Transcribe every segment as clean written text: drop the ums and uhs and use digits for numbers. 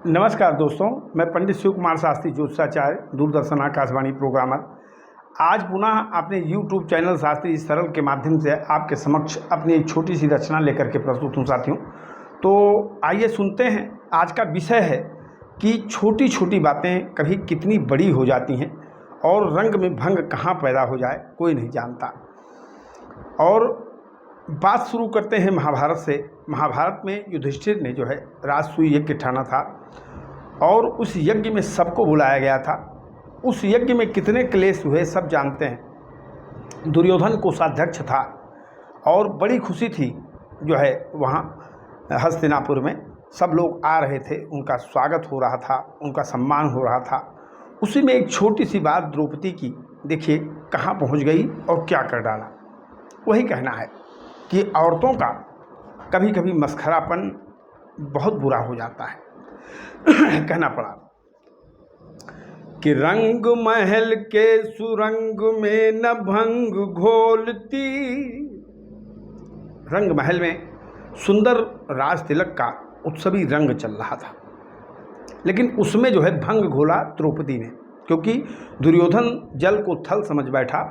नमस्कार दोस्तों, मैं पंडित शिव कुमार शास्त्री ज्योतिषाचार्य, दूरदर्शन आकाशवाणी प्रोग्रामर। आज पुनः अपने YouTube चैनल शास्त्री सरल के माध्यम से आपके समक्ष अपनी एक छोटी सी रचना लेकर के प्रस्तुत हूँ साथियों। तो आइए सुनते हैं। आज का विषय है कि छोटी छोटी बातें कभी कितनी बड़ी हो जाती हैं और रंग में भंग कहाँ पैदा हो जाए कोई नहीं जानता। और बात शुरू करते हैं महाभारत से। महाभारत में युधिष्ठिर ने जो है राजसूय यज्ञ ठाना था और उस यज्ञ में सबको बुलाया गया था। उस यज्ञ में कितने क्लेश हुए सब जानते हैं। दुर्योधन कोषाध्यक्ष था और बड़ी खुशी थी जो है वहाँ हस्तिनापुर में सब लोग आ रहे थे, उनका स्वागत हो रहा था, उनका सम्मान हो रहा था। उसी में एक छोटी सी बात द्रौपदी की देखिए कहाँ पहुँच गई और क्या कर डाला। वही कहना है कि औरतों का कभी कभी मस्खरापन बहुत बुरा हो जाता है। कहना पड़ा कि रंग महल के सुरंग में न भंग घोलती। रंग महल में सुंदर राज तिलक का उत्सवी रंग चल रहा था, लेकिन उसमें जो है भंग घोला द्रौपदी ने, क्योंकि दुर्योधन जल को थल समझ बैठा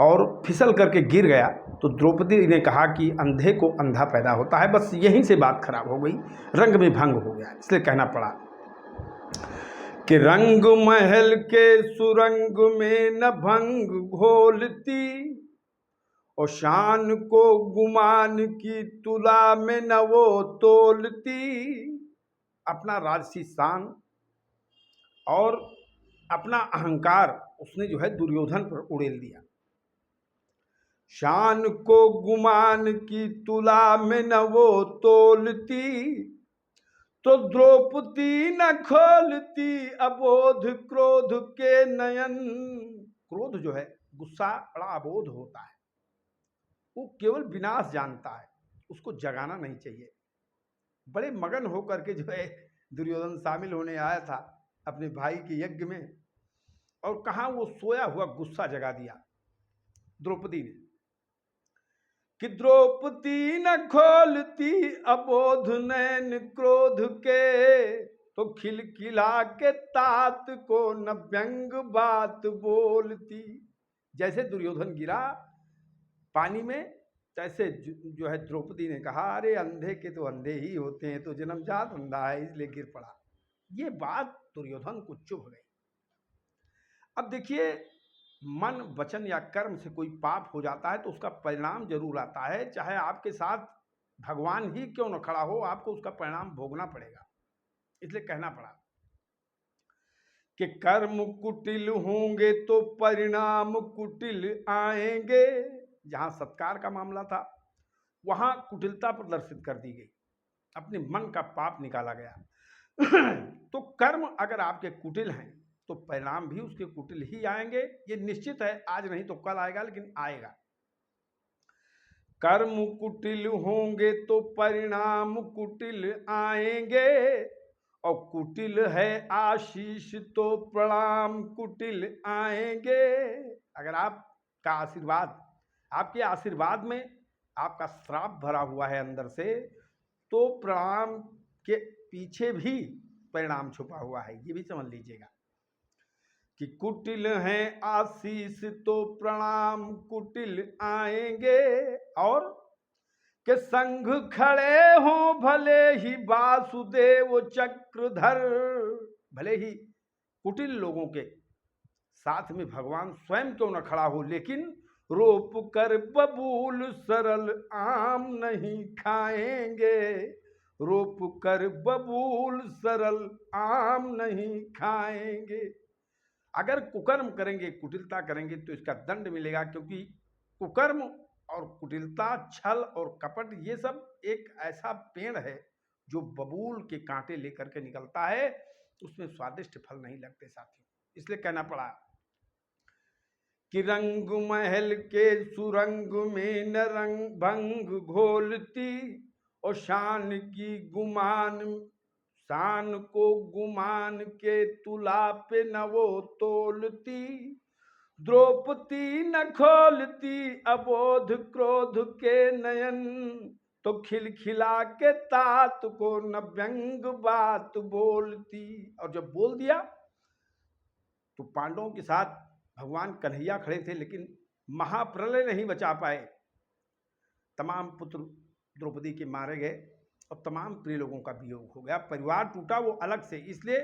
और फिसल करके गिर गया। तो द्रौपदी ने कहा कि अंधे को अंधा पैदा होता है। बस यहीं से बात खराब हो गई, रंग में भंग हो गया। इसलिए कहना पड़ा कि रंग महल के सुरंग में न भंग घोलती और शान को गुमान की तुला में न वो तोलती। अपना राजसी शान और अपना अहंकार उसने जो है दुर्योधन पर उड़ेल दिया। शान को गुमान की तुला में न वो तोलती तो द्रौपदी न खोलती अबोध क्रोध के नयन। क्रोध जो है, गुस्सा बड़ा अबोध होता है, वो केवल विनाश जानता है, उसको जगाना नहीं चाहिए। बड़े मगन होकर के जो है दुर्योधन शामिल होने आया था अपने भाई के यज्ञ में, और कहाँ वो सोया हुआ गुस्सा जगा दिया द्रौपदी ने कि द्रौपदी न खोलती अबोध नैन क्रोध के तो खिलखिला के तात को न व्यंग बात बोलती। जैसे दुर्योधन गिरा पानी में, तैसे जो है द्रौपदी ने कहा, अरे अंधे के तो अंधे ही होते हैं, तो जन्मजात अंधा है इसलिए गिर पड़ा। ये बात दुर्योधन को चुभ गई। अब देखिए, मन वचन या कर्म से कोई पाप हो जाता है तो उसका परिणाम जरूर आता है। चाहे आपके साथ भगवान ही क्यों न खड़ा हो, आपको उसका परिणाम भोगना पड़ेगा। इसलिए कहना पड़ा कि कर्म कुटिल होंगे तो परिणाम कुटिल आएंगे। जहां सत्कार का मामला था वहां कुटिलता प्रदर्शित कर दी गई, अपने मन का पाप निकाला गया। तो कर्म अगर आपके कुटिल हैं तो परिणाम भी उसके कुटिल ही आएंगे, ये निश्चित है। आज नहीं तो कल आएगा, लेकिन आएगा। कर्म कुटिल होंगे तो परिणाम कुटिल आएंगे और कुटिल है आशीष तो प्रणाम कुटिल आएंगे। अगर आपका आशीर्वाद, आपके आशीर्वाद में आपका श्राप भरा हुआ है अंदर से, तो प्रणाम के पीछे भी परिणाम छुपा हुआ है, ये भी समझ लीजिएगा कि कुटिल हैं आशीष तो प्रणाम कुटिल आएंगे। और के संग खड़े हों भले ही वासुदेव चक्रधर। भले ही कुटिल लोगों के साथ में भगवान स्वयं क्यों न खड़ा हो, लेकिन रोप कर बबूल सरल आम नहीं खाएंगे। रोप कर बबूल सरल आम नहीं खाएंगे। अगर कुकर्म करेंगे, कुटिलता करेंगे तो इसका दंड मिलेगा, क्योंकि कुकर्म और कुटिलता, छल और कपट, ये सब एक ऐसा पेड़ है जो बबूल के कांटे लेकर के निकलता है, उसमें स्वादिष्ट फल नहीं लगते साथियों। इसलिए कहना पड़ा कि रंग महल के सुरंग में न रंग भंग घोलती और शान की गुमान, शान को गुमान के तुला पे न वो तोलती। द्रौपदी न खोलती अबोध क्रोध के नयन तो खिलखिला के तात को न व्यंग बात बोलती। और जब बोल दिया तो पांडवों के साथ भगवान कन्हैया खड़े थे, लेकिन महाप्रलय नहीं बचा पाए। तमाम पुत्र द्रौपदी के मारे गए और तमाम प्रिय लोगों का वियोग हो गया, परिवार टूटा, वो अलग से। इसलिए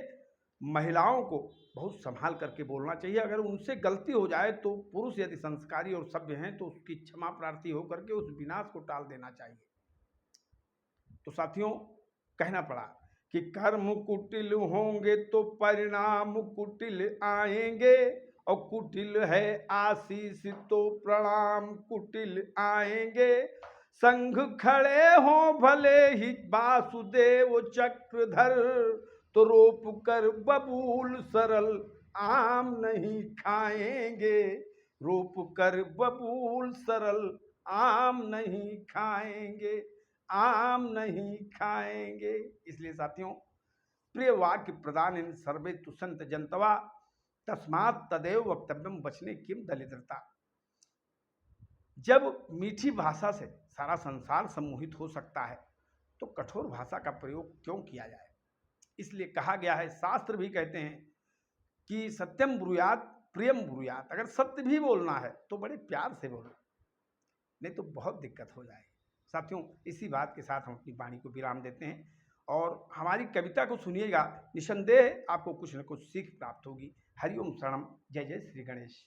महिलाओं को बहुत संभाल करके बोलना चाहिए। अगर उनसे गलती हो जाए तो पुरुष यदि संस्कारी और सभ्य हैं तो उसकी क्षमा प्रार्थी होकर के उस विनाश को टाल देना चाहिए। तो साथियों, कहना पड़ा कि कर्म कुटिल होंगे तो परिणाम कुटिल आएंगे, और कुटिल है आशीष तो प्रणाम कुटिल आएंगे। संघ खड़े हों भले ही वासुदेव चक्रधर, तो रोप कर बबूल सरल आम नहीं खाएंगे। रोप कर बबूल सरल आम नहीं खाएंगे, आम नहीं खाएंगे। इसलिए साथियों, प्रिय वाक्य प्रदान इन सर्वे तुसंत जनतवा, तस्मात् तदेव वक्तव्यम वचने किम दलिद्रता। जब मीठी भाषा से सारा संसार सम्मोहित हो सकता है तो कठोर भाषा का प्रयोग क्यों किया जाए। इसलिए कहा गया है, शास्त्र भी कहते हैं कि सत्यम ब्रूयात प्रियम ब्रूयात। अगर सत्य भी बोलना है तो बड़े प्यार से बोलो, नहीं तो बहुत दिक्कत हो जाएगी। साथियों, इसी बात के साथ हम अपनी वाणी को विराम देते हैं और हमारी कविता को सुनिएगा, निसंदेह आपको कुछ न कुछ सीख प्राप्त होगी। हरिओम शरणम, जय जय श्री गणेश।